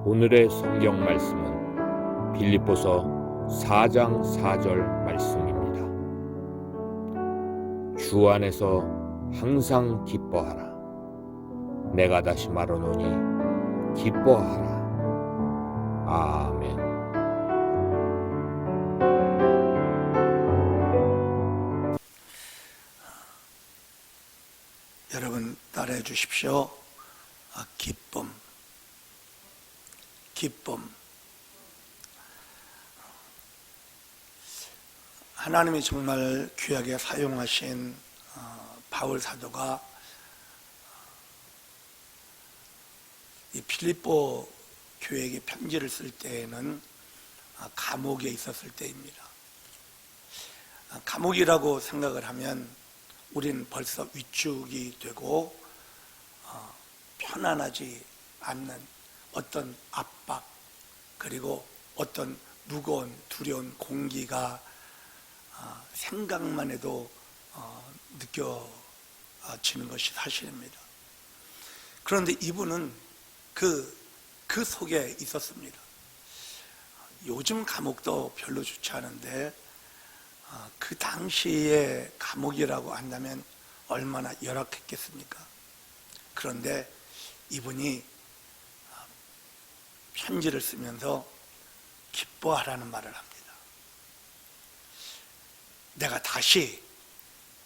오늘의 성경 말씀은 빌립보서 4장 4절 말씀입니다. 주 안에서 항상 기뻐하라. 내가 다시 말하노니 기뻐하라. 아멘. 여러분 따라해 주십시오. 기쁨. 하나님이 정말 귀하게 사용하신 바울 사도가 이 빌립보 교회에게 편지를 쓸 때에는 감옥에 있었을 때입니다. 감옥이라고 생각을 하면 우리는 벌써 위축이 되고 편안하지 않는 어떤 압박, 그리고 어떤 무거운 두려운 공기가 생각만 해도 느껴지는 것이 사실입니다. 그런데 이분은 그 속에 있었습니다. 요즘 감옥도 별로 좋지 않은데 그 당시에 감옥이라고 한다면 얼마나 열악했겠습니까? 그런데 이분이 편지를 쓰면서 기뻐하라는 말을 합니다. 내가 다시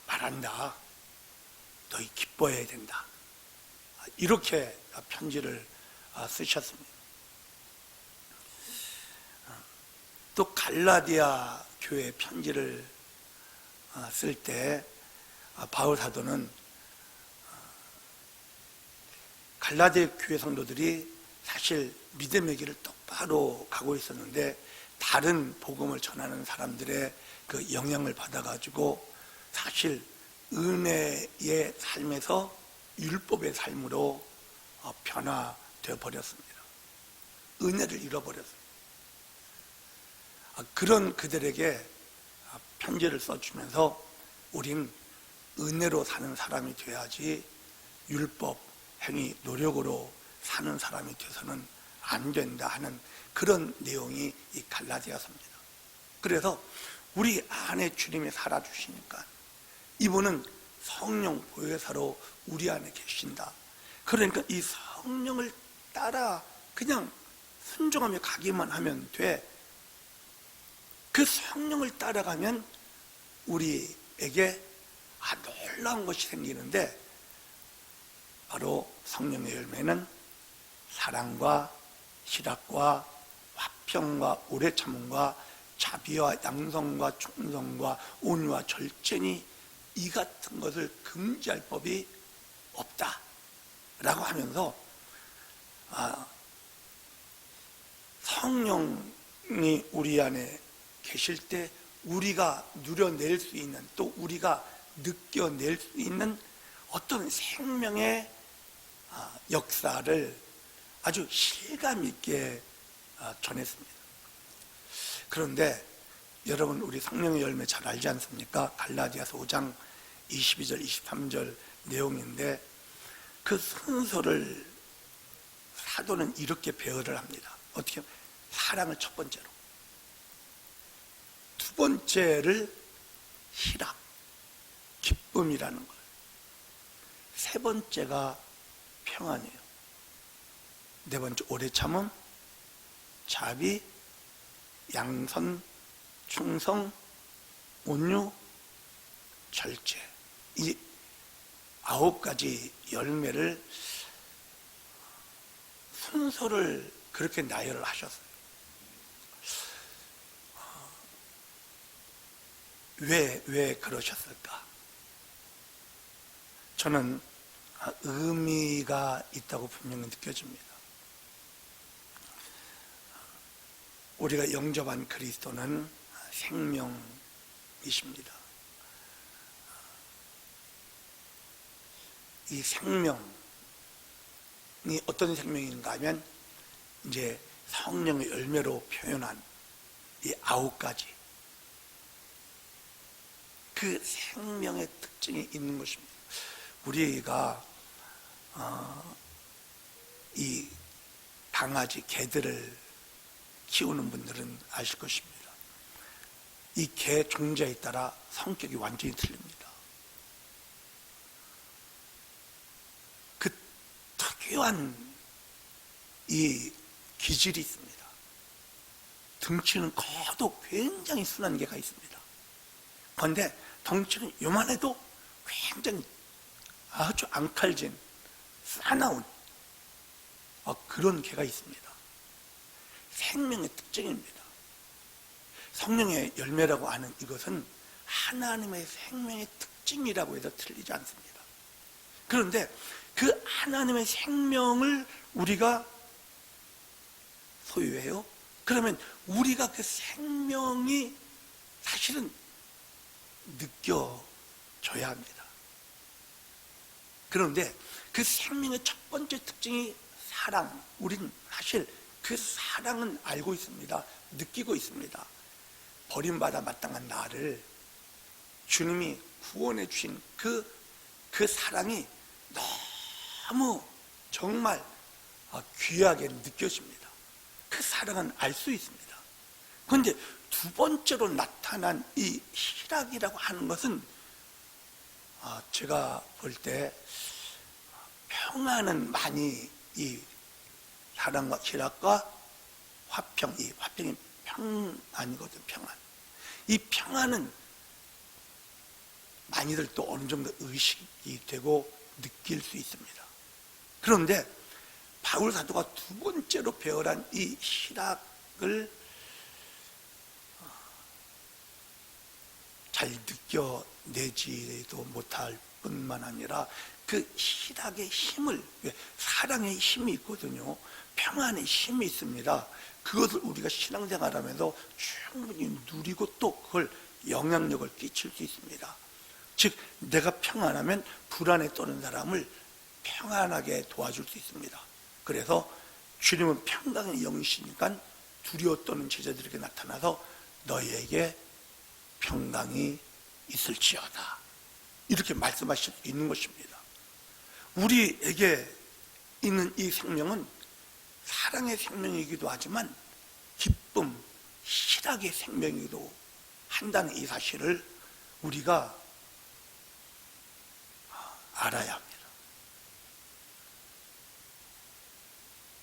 말한다. 너희 기뻐해야 된다. 이렇게 편지를 쓰셨습니다. 또 갈라디아 교회 편지를 쓸 때 바울 사도는 갈라디아 교회 성도들이 사실 믿음의 길을 똑바로 가고 있었는데 다른 복음을 전하는 사람들의 그 영향을 받아가지고 사실 은혜의 삶에서 율법의 삶으로 변화되어 버렸습니다. 은혜를 잃어버렸습니다. 그런 그들에게 편지를 써주면서 우린 은혜로 사는 사람이 돼야지 율법, 행위, 노력으로 사는 사람이 돼서는 안 된다 하는 그런 내용이 이 갈라디아서입니다. 그래서 우리 안에 주님이 살아주시니까 이분은 성령 보혜사로 우리 안에 계신다. 그러니까 이 성령을 따라 그냥 순종하며 가기만 하면 돼. 그 성령을 따라가면 우리에게 놀라운 것이 생기는데 바로 성령의 열매는 사랑과 희락과 화평과 오래 참음과 자비와 양성과 충성과 온유와 절제니 이 같은 것을 금지할 법이 없다 라고 하면서 성령이 우리 안에 계실 때 우리가 누려낼 수 있는, 또 우리가 느껴낼 수 있는 어떤 생명의 역사를 아주 실감 있게 전했습니다. 그런데 여러분 우리 성령의 열매 잘 알지 않습니까? 갈라디아서 5장 22절 23절 내용인데 그 순서를 사도는 이렇게 배열을 합니다. 어떻게 하면 사랑을 첫 번째로, 두 번째를 희락, 기쁨이라는 걸, 세 번째가 평안이에요. 네 번째 오래 참음, 자비, 양선, 충성, 온유, 절제. 이 9가지 열매를 순서를 그렇게 나열을 하셨어요. 왜 그러셨을까? 저는 의미가 있다고 분명히 느껴집니다. 우리가 영접한 그리스도는 생명이십니다. 이 생명이 어떤 생명인가 하면 이제 성령의 열매로 표현한 이 9가지 그 생명의 특징이 있는 것입니다. 우리가 이 강아지, 개들을 키우는 분들은 아실 것입니다. 이 개 종자에 따라 성격이 완전히 틀립니다. 그 특유한 이 기질이 있습니다. 덩치는 커도 굉장히 순한 개가 있습니다. 그런데 덩치는 요만해도 굉장히 아주 앙칼진 싸나운 그런 개가 있습니다. 생명의 특징입니다. 성령의 열매라고 하는 이것은 하나님의 생명의 특징이라고 해도 틀리지 않습니다. 그런데 그 하나님의 생명을 우리가 소유해요. 그러면 우리가 그 생명이 사실은 느껴져야 합니다. 그런데 그 생명의 첫 번째 특징이 사랑. 우리는 사실 그 사랑은 알고 있습니다. 느끼고 있습니다. 버림받아 마땅한 나를 주님이 구원해 주신 그 사랑이 너무 정말 귀하게 느껴집니다. 그 사랑은 알 수 있습니다. 그런데 두 번째로 나타난 이 희락이라고 하는 것은 제가 볼 때 평안은 많이 이 사랑과 희락과 화평, 이 화평이 평안이거든. 평안. 이 평안은 많이들 또 어느 정도 의식이 되고 느낄 수 있습니다. 그런데 바울 사도가 두 번째로 배열한 이 희락을 잘 느껴내지도 못할 뿐만 아니라 그 희락의 힘을, 사랑의 힘이 있거든요. 평안의 힘이 있습니다. 그것을 우리가 신앙생활하면서 충분히 누리고 또 그걸 영향력을 끼칠 수 있습니다. 즉 내가 평안하면 불안에 떠는 사람을 평안하게 도와줄 수 있습니다. 그래서 주님은 평강의 영이시니까 두려워 떠는 제자들에게 나타나서 너희에게 평강이 있을지어다, 이렇게 말씀하실 수 있는 것입니다. 우리에게 있는 이 생명은 사랑의 생명이기도 하지만 기쁨, 희락의 생명이기도 한다는 이 사실을 우리가 알아야 합니다.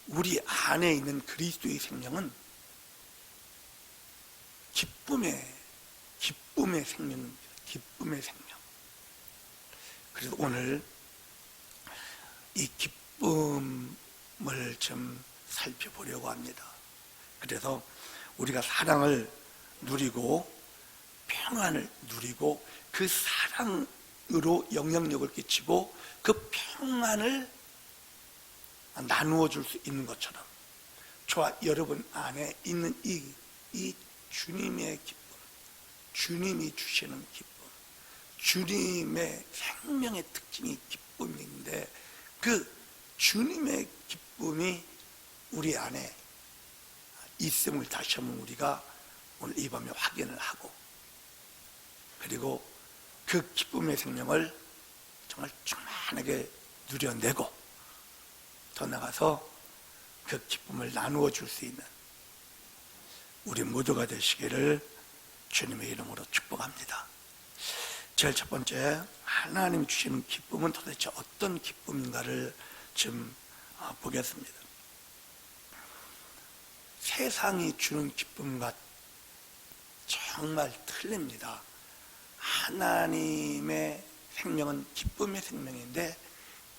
우리 안에 있는 그리스도의 생명은 기쁨의 생명입니다. 기쁨의 생명. 그래서 오늘 이 기쁨을 좀 살펴보려고 합니다. 그래서 우리가 사랑을 누리고 평안을 누리고 그 사랑으로 영향력을 끼치고 그 평안을 나누어 줄 수 있는 것처럼 저와 여러분 안에 있는 이 주님의 기쁨, 주님이 주시는 기쁨, 주님의 생명의 특징이 기쁨인데 그 주님의 기쁨이 우리 안에 있음을 다시 한번 우리가 오늘 이 밤에 확인을 하고, 그리고 그 기쁨의 생명을 정말 충만하게 누려내고 더 나아가서 그 기쁨을 나누어 줄 수 있는 우리 모두가 되시기를 주님의 이름으로 축복합니다. 제일 첫 번째, 하나님 주시는 기쁨은 도대체 어떤 기쁨인가를 좀 보겠습니다. 세상이 주는 기쁨과 정말 틀립니다. 하나님의 생명은 기쁨의 생명인데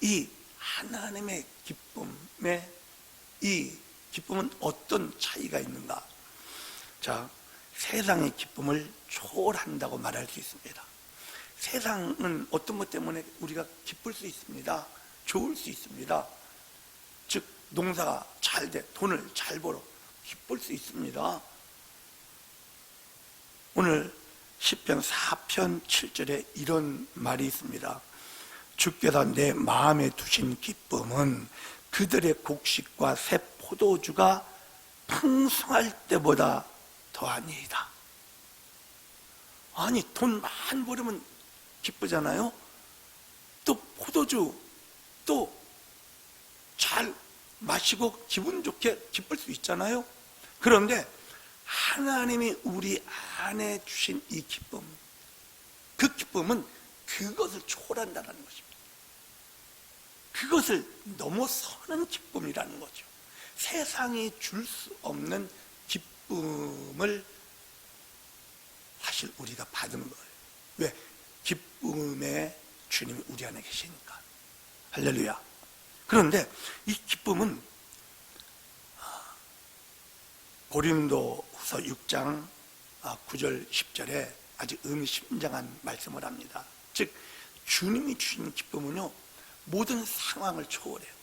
이 하나님의 이 기쁨은 어떤 차이가 있는가? 자, 세상의 기쁨을 초월한다고 말할 수 있습니다. 세상은 어떤 것 때문에 우리가 기쁠 수 있습니다. 좋을 수 있습니다. 즉 농사가 잘 돼, 돈을 잘 벌어 기쁠 수 있습니다. 오늘 시편 4편 7절에 이런 말이 있습니다. 주께서 내 마음에 두신 기쁨은 그들의 곡식과 새 포도주가 풍성할 때보다 더하니이다. 아니, 돈 많이 벌으면 기쁘잖아요. 또 포도주 또 잘 마시고 기분 좋게 기쁠 수 있잖아요. 그런데 하나님이 우리 안에 주신 이 기쁨, 그 기쁨은 그것을 초월한다는 것입니다. 그것을 넘어서는 기쁨이라는 거죠. 세상이 줄 수 없는 기쁨을 사실 우리가 받은 거예요. 왜? 기쁨의 주님이 우리 안에 계시니까. 할렐루야. 그런데 이 기쁨은 고린도후서 6장 9절 10절에 아주 의미심장한 말씀을 합니다. 즉 주님이 주신 기쁨은요, 모든 상황을 초월해요.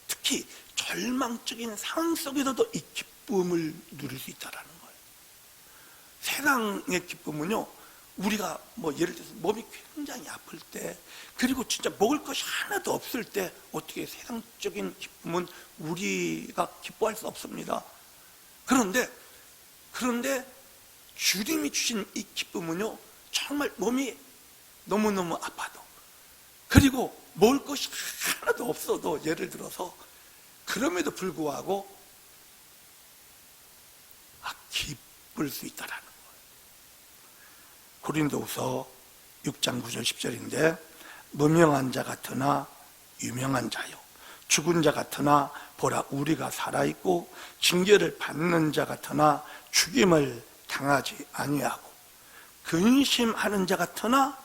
특히 절망적인 상황 속에서도 이 기쁨을 누릴 수 있다는 거예요. 세상의 기쁨은요, 우리가 예를 들어서 몸이 굉장히 아플 때, 그리고 진짜 먹을 것이 하나도 없을 때 어떻게 세상적인 기쁨은 우리가 기뻐할 수 없습니다. 그런데 주님이 주신 이 기쁨은요, 정말 몸이 너무너무 아파도, 그리고 먹을 것이 하나도 없어도, 예를 들어서 그럼에도 불구하고 기쁠 수 있다라는 거예요. 고린도후서 6장 9절 10절인데 무명한 자 같으나 유명한 자요, 죽은 자 같으나 보라 우리가 살아있고, 징계를 받는 자 같으나 죽임을 당하지 아니하고, 근심하는 자 같으나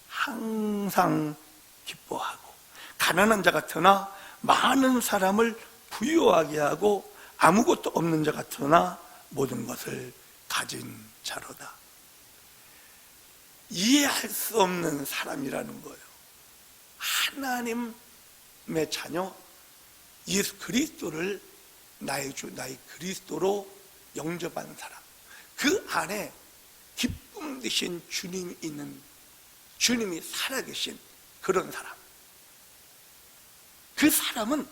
항상 기뻐하고, 가난한 자 같으나 많은 사람을 부유하게 하고, 아무것도 없는 자 같으나 모든 것을 가진 자로다. 이해할 수 없는 사람이라는 거예요. 하나님의 자녀 예수 그리스도를 나의 주, 나의 그리스도로 영접한 사람, 그 안에 기쁨 되신 주님이 있는, 주님이 살아계신 그런 사람, 그 사람은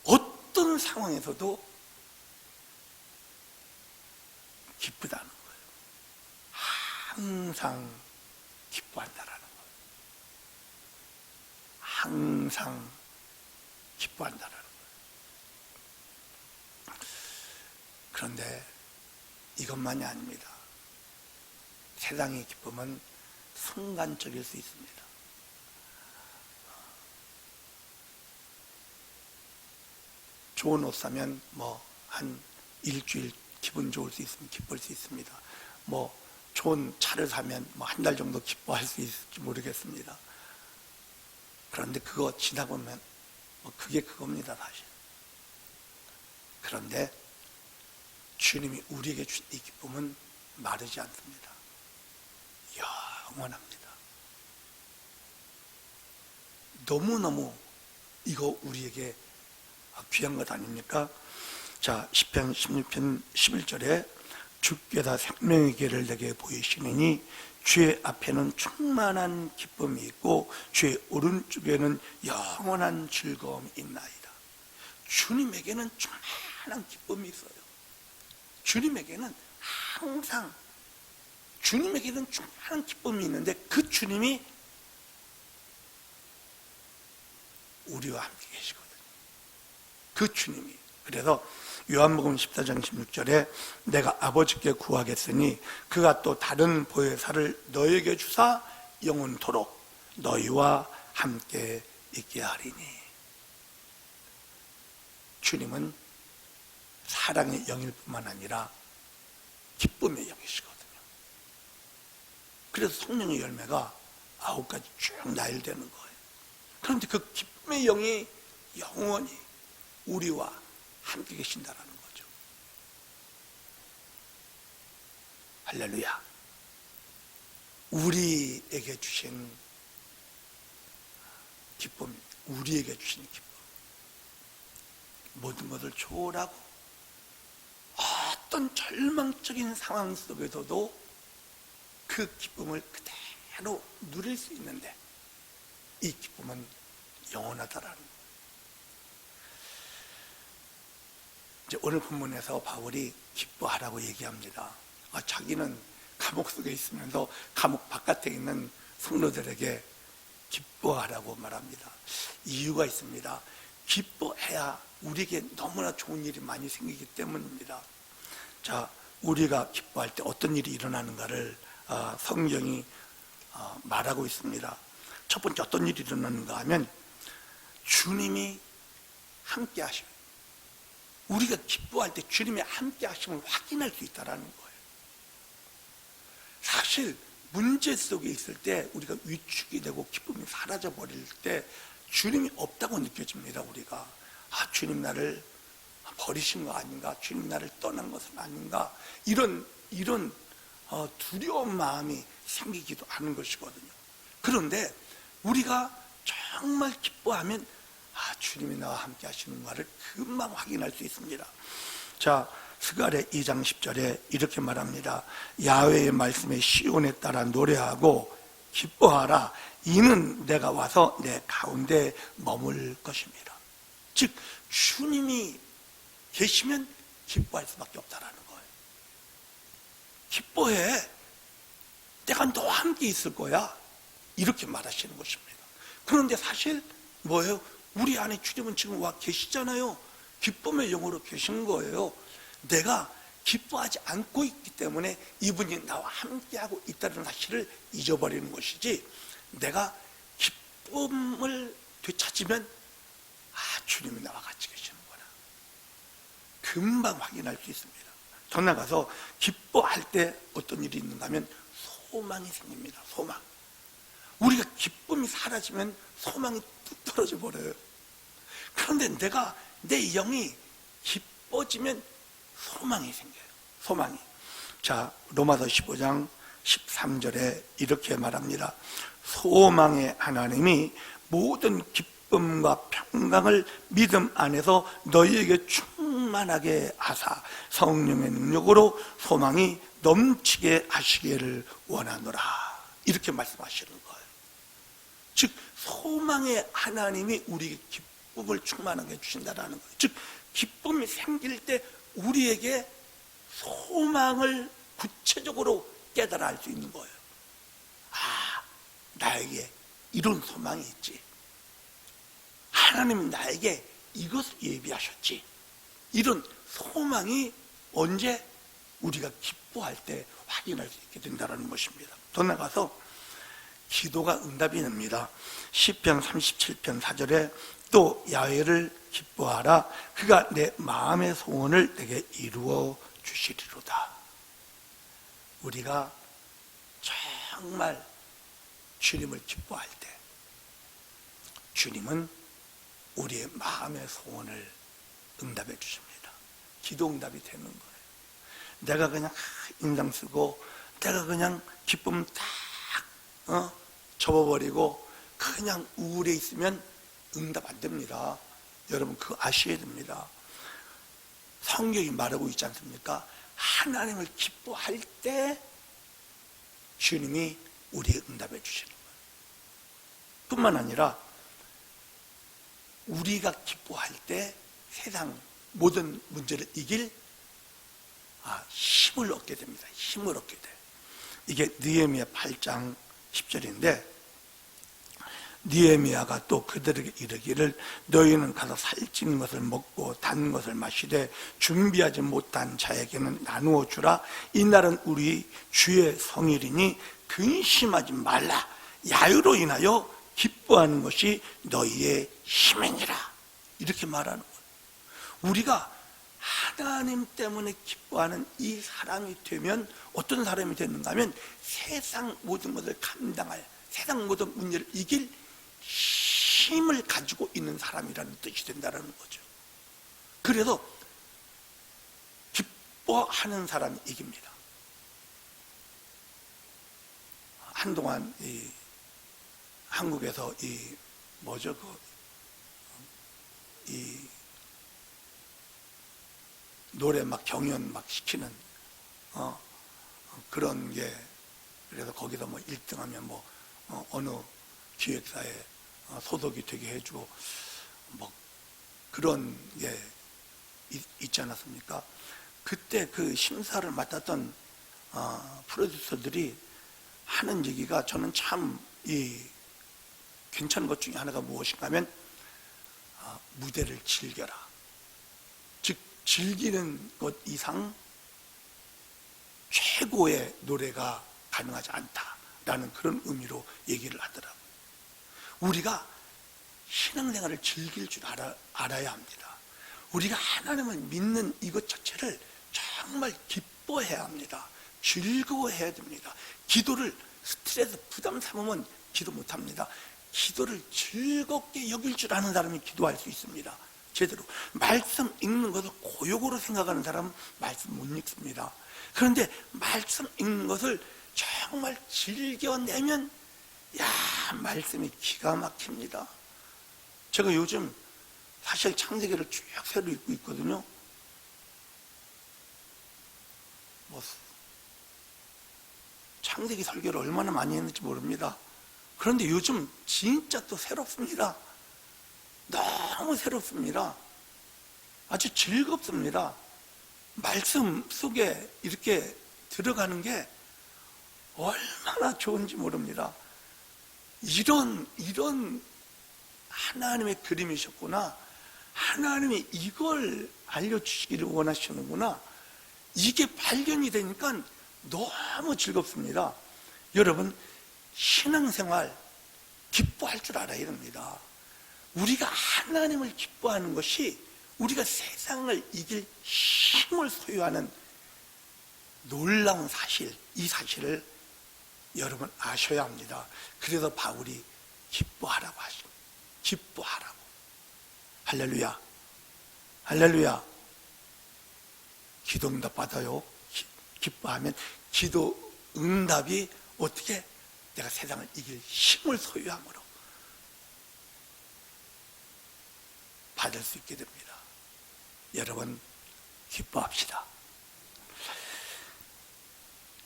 어떤 상황에서도 기쁘다는 거예요. 항상 기뻐한다라는 거예요. 항상 기뻐한다라는 거예요. 그런데 이것만이 아닙니다. 세상의 기쁨은 순간적일 수 있습니다. 좋은 옷 사면 한 일주일 기분 좋을 수 있으면 기쁠 수 있습니다. 좋은 차를 사면 한 달 정도 기뻐할 수 있을지 모르겠습니다. 그런데 그거 지나고 보면 그게 그겁니다, 사실. 그런데 주님이 우리에게 준 이 기쁨은 마르지 않습니다. 영원합니다. 너무너무 이거 우리에게 귀한 것 아닙니까? 자, 시편 16편 11절에 주께서 생명의 길을 내게 보이시느니 주의 앞에는 충만한 기쁨이 있고 주의 오른쪽에는 영원한 즐거움이 있나이다. 주님에게는 충만한 기쁨이 있어요. 주님에게는 항상, 주님에게는 충만한 기쁨이 있는데 그 주님이 우리와 함께 계시거든요. 그 주님이. 그래서 요한복음 14장 16절에 내가 아버지께 구하겠으니 그가 또 다른 보혜사를 너에게 주사 영원토록 너희와 함께 있게 하리니. 주님은 사랑의 영일 뿐만 아니라 기쁨의 영이시거든요. 그래서 성령의 열매가 9가지 쭉 나열되는 거예요. 그런데 그 기쁨의 영이 영원히 우리와 함께 계신다라는 거죠. 할렐루야. 우리에게 주신 기쁨, 우리에게 주신 기쁨, 모든 것을 초월하고 어떤 절망적인 상황 속에서도 그 기쁨을 그대로 누릴 수 있는데 이 기쁨은 영원하다라는 거예요. 이제 오늘 본문에서 바울이 기뻐하라고 얘기합니다. 자기는 감옥 속에 있으면서 감옥 바깥에 있는 성도들에게 기뻐하라고 말합니다. 이유가 있습니다. 기뻐해야 우리에게 너무나 좋은 일이 많이 생기기 때문입니다. 자, 우리가 기뻐할 때 어떤 일이 일어나는가를 성경이 말하고 있습니다. 첫 번째 어떤 일이 일어나는가 하면 주님이 함께 하심. 우리가 기뻐할 때 주님의 함께 하심을 확인할 수 있다는 거예요. 사실 문제 속에 있을 때 우리가 위축이 되고 기쁨이 사라져 버릴 때 주님이 없다고 느껴집니다. 우리가 주님 나를 버리신 거 아닌가, 주님 나를 떠난 것은 아닌가, 이런 두려운 마음이 생기기도 하는 것이거든요. 그런데 우리가 정말 기뻐하면 주님이 나와 함께 하시는 것을 금방 확인할 수 있습니다. 자, 스가랴 2장 10절에 이렇게 말합니다. 야훼의 말씀에 시온에 따라 노래하고 기뻐하라. 이는 내가 와서 내 가운데 머물 것입니다. 즉 주님이 계시면 기뻐할 수밖에 없다라는 거예요. 기뻐해. 내가 너와 함께 있을 거야. 이렇게 말하시는 것입니다. 그런데 사실 뭐예요? 우리 안에 주님은 지금 와 계시잖아요. 기쁨의 영으로 계신 거예요. 내가 기뻐하지 않고 있기 때문에 이분이 나와 함께하고 있다는 사실을 잊어버리는 것이지, 내가 기쁨을 되찾으면 주님이 나와 같이 계시는구나, 금방 확인할 수 있습니다. 더 나가서 기뻐할 때 어떤 일이 있는가 하면 소망이 생깁니다. 소망. 우리가 기쁨이 사라지면 소망이 뚝 떨어져 버려요. 그런데 내 영이 기뻐지면 소망이 생겨요. 소망이. 자, 로마서 15장 13절에 이렇게 말합니다. 소망의 하나님이 모든 기쁨과 평강을 믿음 안에서 너희에게 충만하게 하사 성령의 능력으로 소망이 넘치게 하시기를 원하노라. 이렇게 말씀하시는 거예요. 즉 소망의 하나님이 우리에게 기쁨을 충만하게 해주신다는 거예요. 즉 기쁨이 생길 때 우리에게 소망을 구체적으로 깨달아 알 수 있는 거예요. 나에게 이런 소망이 있지. 하나님은 나에게 이것을 예비하셨지. 이런 소망이 언제 우리가 기뻐할 때 확인할 수 있게 된다는 것입니다. 더 나가서 기도가 응답이 됩니다. 시편 37편 4절에 또 야훼를 기뻐하라. 그가 내 마음의 소원을 내게 이루어 주시리로다. 우리가 정말 주님을 기뻐할 때 주님은 우리의 마음의 소원을 응답해 주십니다. 기도 응답이 되는 거예요. 내가 그냥 인상 쓰고 내가 그냥 기쁨 딱 접어버리고 그냥 우울해 있으면 응답 안 됩니다. 여러분 그거 아셔야 됩니다. 성경이 말하고 있지 않습니까? 하나님을 기뻐할 때 주님이 우리의 응답해 주시는 거예요. 뿐만 아니라 우리가 기뻐할 때 세상 모든 문제를 이길 힘을 얻게 됩니다. 힘을 얻게 돼요. 이게 느헤미야 8장 10절인데 느헤미야가 또 그들에게 이르기를 너희는 가서 살찌는 것을 먹고 단 것을 마시되 준비하지 못한 자에게는 나누어 주라. 이날은 우리 주의 성일이니 근심하지 말라. 야유로 인하여 기뻐하는 것이 너희의 힘이니라. 이렇게 말하는 거예요. 우리가 하나님 때문에 기뻐하는 이 사람이 되면 어떤 사람이 되는가 하면 세상 모든 것을 감당할, 세상 모든 문제를 이길 힘을 가지고 있는 사람이라는 뜻이 된다는 거죠. 그래서 기뻐하는 사람이 이깁니다. 한동안 한국에서 노래 막 경연 막 시키는 그런 게, 그래서 거기서 뭐 1등하면 어느 기획사에 소속이 되게 해주고 뭐 그런 게 있지 않았습니까? 그때 그 심사를 맡았던 프로듀서들이 하는 얘기가 저는 참 괜찮은 것 중에 하나가 무엇인가 하면 무대를 즐겨라. 즉 즐기는 것 이상 최고의 노래가 가능하지 않다라는 그런 의미로 얘기를 하더라고요. 우리가 신앙생활을 즐길 줄 알아야 합니다. 우리가 하나님을 믿는 이것 자체를 정말 기뻐해야 합니다. 즐거워해야 됩니다. 기도를 스트레스, 부담 삼으면 기도 못합니다. 기도를 즐겁게 여길 줄 아는 사람이 기도할 수 있습니다. 제대로. 말씀 읽는 것을 고역으로 생각하는 사람은 말씀 못 읽습니다. 그런데 말씀 읽는 것을 정말 즐겨내면 말씀이 기가 막힙니다. 제가 요즘 사실 창세기를 쭉 새로 읽고 있거든요. 창세기 설교를 얼마나 많이 했는지 모릅니다. 그런데 요즘 진짜 또 새롭습니다. 너무 새롭습니다. 아주 즐겁습니다. 말씀 속에 이렇게 들어가는 게 얼마나 좋은지 모릅니다. 이런 하나님의 그림이셨구나. 하나님이 이걸 알려주시기를 원하시는구나. 이게 발견이 되니까 너무 즐겁습니다. 여러분, 신앙생활 기뻐할 줄 알아야 됩니다. 우리가 하나님을 기뻐하는 것이 우리가 세상을 이길 힘을 소유하는 놀라운 사실, 이 사실을 여러분 아셔야 합니다. 그래서 바울이 기뻐하라고 하십니다. 기뻐하라고. 할렐루야. 할렐루야. 기도 응답 받아요. 기뻐하면 기도 응답이 어떻게 내가 세상을 이길 힘을 소유함으로 받을 수 있게 됩니다. 여러분 기뻐합시다.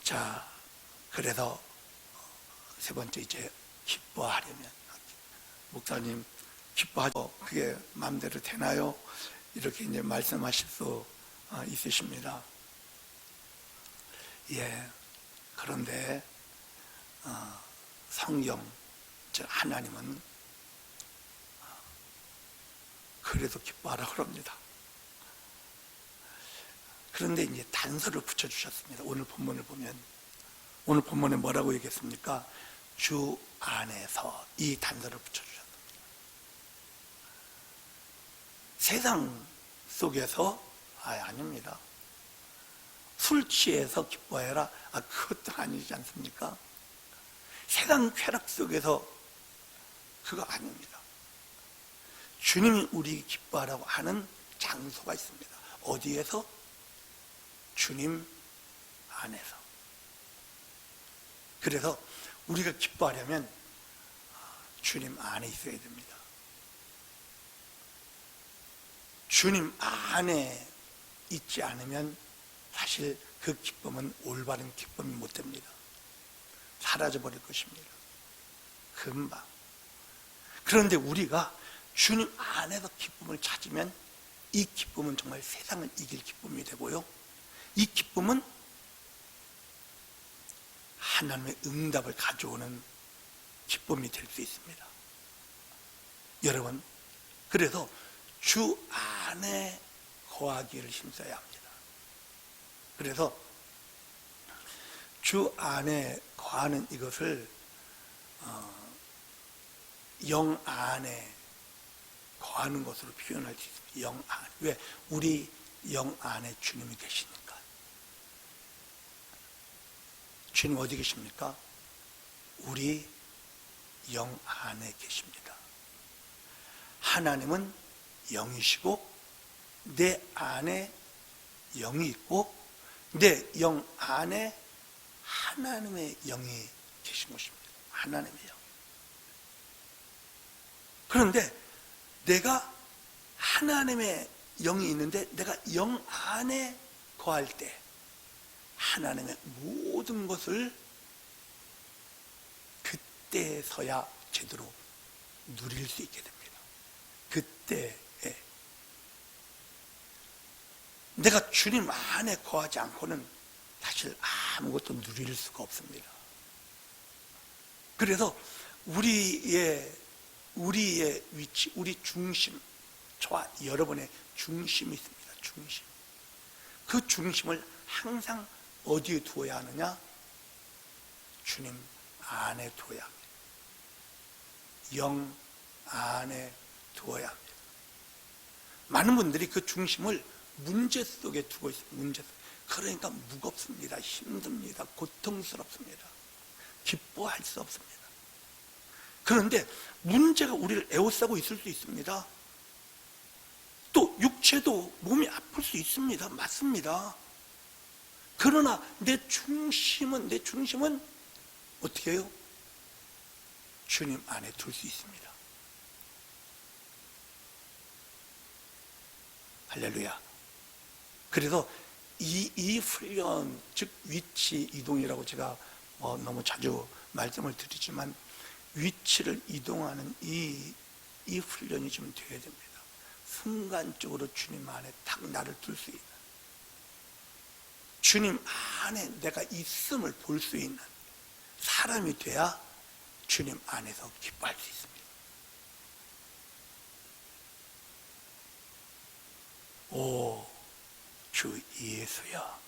자, 그래서 세 번째 이제 기뻐하려면 목사님 기뻐하죠. 그게 마음대로 되나요? 이렇게 이제 말씀하실 수 있으십니다. 예. 그런데 성경, 즉 하나님은 그래도 기뻐하라 그럽니다. 그런데 이제 단서를 붙여주셨습니다. 오늘 본문을 보면 오늘 본문에 뭐라고 얘기했습니까? 주 안에서 이 단서를 붙여주셨습니다. 세상 속에서 아닙니다. 술 취해서 기뻐해라. 그것도 아니지 않습니까? 세상 쾌락 속에서 그거 아닙니다. 주님이 우리 기뻐하라고 하는 장소가 있습니다. 어디에서? 주님 안에서. 그래서 우리가 기뻐하려면 주님 안에 있어야 됩니다. 주님 안에 있지 않으면 사실 그 기쁨은 올바른 기쁨이 못 됩니다. 사라져버릴 것입니다. 금방. 그런데 우리가 주님 안에서 기쁨을 찾으면 이 기쁨은 정말 세상을 이길 기쁨이 되고요. 이 기쁨은 하나님의 응답을 가져오는 기쁨이 될 수 있습니다. 여러분, 그래서 주 안에 거하기를 힘써야 합니다. 그래서 주 안에 거하는 이것을 영 안에 거하는 것으로 표현할 수 있습니다. 영 안에. 왜? 우리 영 안에 주님이 계시니까. 주님 어디 계십니까? 우리 영 안에 계십니다. 하나님은 영이시고 내 안에 영이 있고 내 영 안에 하나님의 영이 계신 것입니다. 하나님의 영. 그런데 내가 하나님의 영이 있는데 내가 영 안에 거할 때 하나님의 모든 것을 그때서야 제대로 누릴 수 있게 됩니다. 그때에 내가 주님 안에 거하지 않고는 사실 아무것도 누릴 수가 없습니다. 그래서 우리의 우리의 위치, 우리 중심, 저와 여러분의 중심이 있습니다. 중심. 그 중심을 항상 어디에 두어야 하느냐? 주님 안에 두어야 합니다. 영 안에 두어야 합니다. 많은 분들이 그 중심을 문제 속에 두고 있습니다. 문제 속에. 그러니까 무겁습니다. 힘듭니다. 고통스럽습니다. 기뻐할 수 없습니다. 그런데 문제가 우리를 에워싸고 있을 수 있습니다. 또 육체도 몸이 아플 수 있습니다. 맞습니다. 그러나 내 중심은 어떻게 해요? 주님 안에 둘 수 있습니다. 할렐루야. 그래서 이 훈련, 즉 위치 이동이라고 제가 너무 자주 말씀을 드리지만 위치를 이동하는 이 훈련이 좀 되어야 됩니다. 순간적으로 주님 안에 딱 나를 둘 수 있는, 주님 안에 내가 있음을 볼 수 있는 사람이 돼야 주님 안에서 기뻐할 수 있습니다. 오, 주 예수여,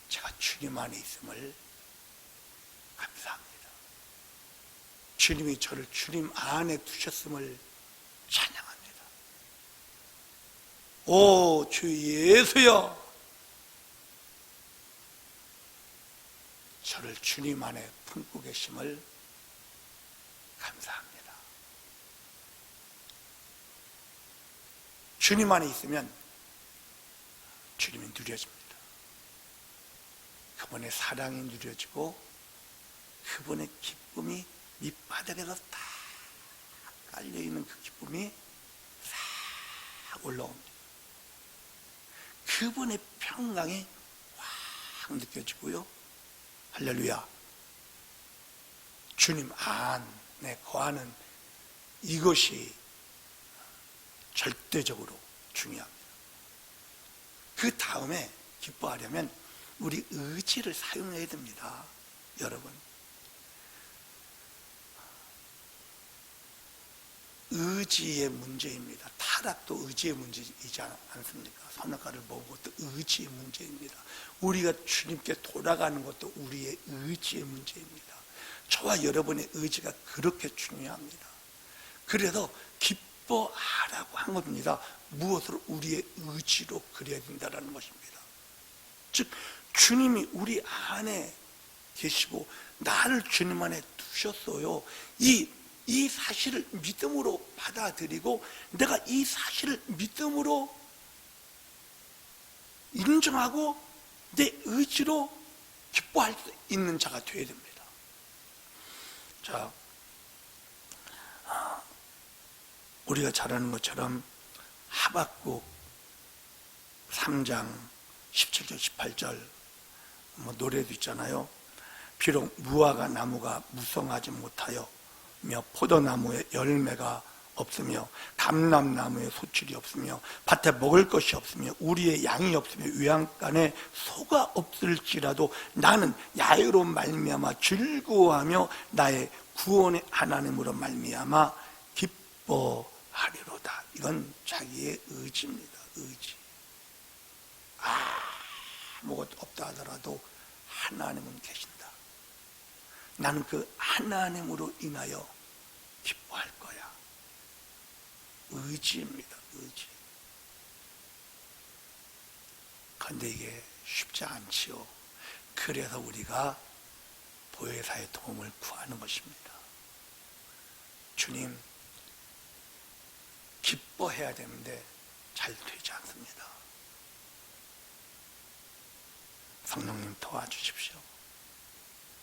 제가 주님 안에 있음을 감사합니다. 주님이 저를 주님 안에 두셨음을 찬양합니다. 오, 주 예수여, 저를 주님 안에 품고 계심을 감사합니다. 주님 안에 있으면 주님이 누려집니다. 그분의 사랑이 누려지고 그분의 기쁨이 밑바닥에서 딱 깔려있는 그 기쁨이 싹 올라옵니다. 그분의 평강이 확 느껴지고요. 할렐루야. 주님 안에 거하는 이것이 절대적으로 중요합니다. 그 다음에 기뻐하려면 우리 의지를 사용해야 됩니다. 여러분, 의지의 문제입니다. 타락도 의지의 문제이지 않습니까? 선악과를 먹은 것도 의지의 문제입니다. 우리가 주님께 돌아가는 것도 우리의 의지의 문제입니다. 저와 여러분의 의지가 그렇게 중요합니다. 그래서 기뻐하라고 한 겁니다. 무엇으로? 우리의 의지로 그려야 된다는 것입니다. 즉 주님이 우리 안에 계시고 나를 주님 안에 두셨어요. 이 사실을 믿음으로 받아들이고 내가 이 사실을 믿음으로 인정하고 내 의지로 기뻐할 수 있는 자가 되어야 됩니다. 자, 우리가 잘 아는 것처럼 하박국 3장 17절 18절 노래도 있잖아요. 비록 무화과 나무가 무성하지 못하여 포도나무에 열매가 없으며 감람나무에 소출이 없으며 밭에 먹을 것이 없으며 우리의 양이 없으며 외양간에 소가 없을지라도 나는 야유로 말미암아 즐거워하며 나의 구원의 하나님으로 말미암아 기뻐하리로다. 이건 자기의 의지입니다. 의지. 아무것도 없다 하더라도 하나님은 계신다. 나는 그 하나님으로 인하여 기뻐할 거야. 의지입니다. 의지. 그런데 이게 쉽지 않지요. 그래서 우리가 보혜사의 도움을 구하는 것입니다. 주님, 기뻐해야 되는데 잘 되지 않습니다. 성령님 도와주십시오.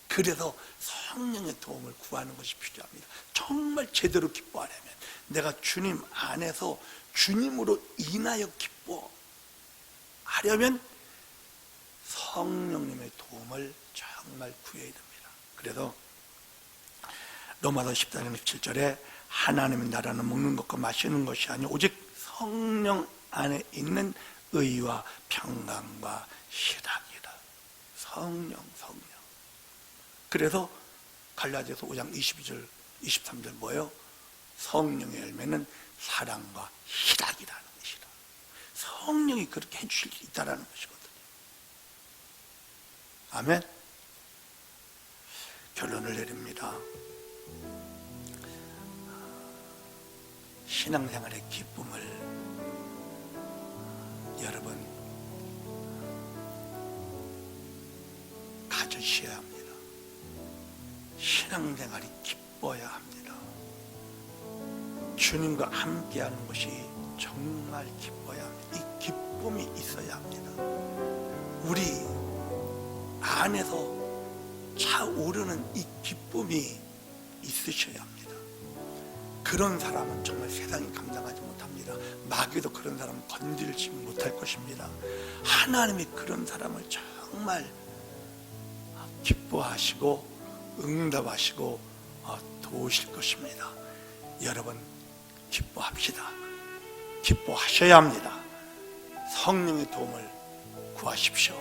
그래서 성령의 도움을 구하는 것이 필요합니다. 정말 제대로 기뻐하려면 내가 주님 안에서 주님으로 인하여 기뻐하려면 성령님의 도움을 정말 구해야 됩니다. 그래서 로마서 14장 17절에 하나님의 나라는 먹는 것과 마시는 것이 아니요 오직 성령 안에 있는 의와 평강과 희락이라. 성령. 그래서 갈라디아서 5장 22절 23절 뭐예요? 성령의 열매는 사랑과 희락이라는 것이라. 성령이 그렇게 해주실 수 있다는 것이거든요. 아멘. 결론을 내립니다. 신앙생활의 기쁨을 여러분 가지셔야 합니다. 신앙생활이 기뻐야 합니다. 주님과 함께하는 것이 정말 기뻐야 합니다. 이 기쁨이 있어야 합니다. 우리 안에서 차오르는 이 기쁨이 있으셔야 합니다. 그런 사람은 정말 세상이 감당하지 못합니다. 마귀도 그런 사람은 건들지 못할 것입니다. 하나님이 그런 사람을 정말 기뻐하시고 응답하시고 도우실 것입니다. 여러분 기뻐합시다. 기뻐하셔야 합니다. 성령의 도움을 구하십시오.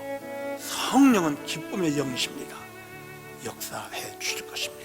성령은 기쁨의 영이십니다. 역사해 주실 것입니다.